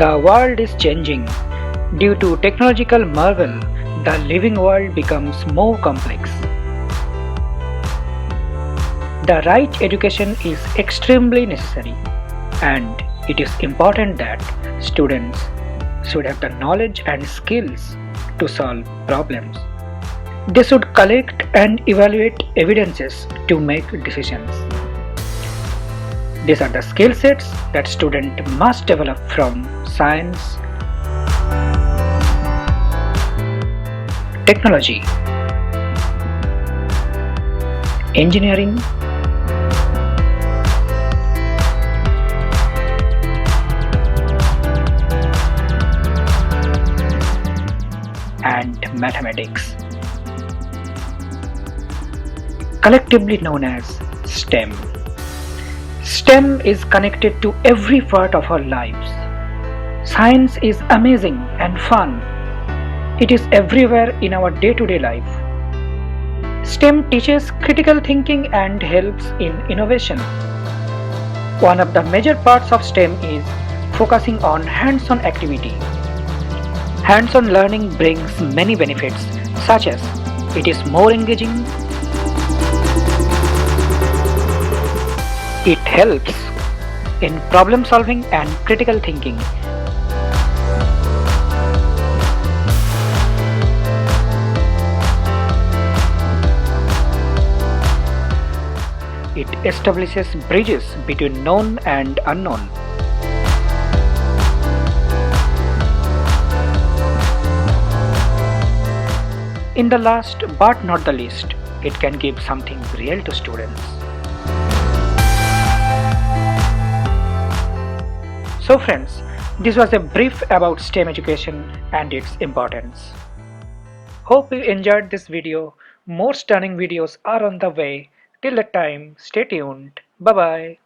The world is changing. Due to technological marvel, the living world becomes more complex. The right education is extremely necessary, and it is important that students should have the knowledge and skills to solve problems. They should collect and evaluate evidences to make decisions. These are the skill sets that student must develop from science, technology, engineering, and mathematics, collectively known as STEM. STEM is connected to every part of our lives. Science is amazing and fun. It is everywhere in our day-to-day life. STEM teaches critical thinking and helps in innovation. One of the major parts of STEM is focusing on hands-on activity. Hands-on learning brings many benefits, such as it is more engaging, it helps in problem solving and critical thinking. It establishes bridges between known and unknown. In the last but not the least, it can give something real to students. So friends, this was a brief about STEM education and its importance. Hope you enjoyed this video. More stunning videos are on the way. Till that time, stay tuned. Bye bye.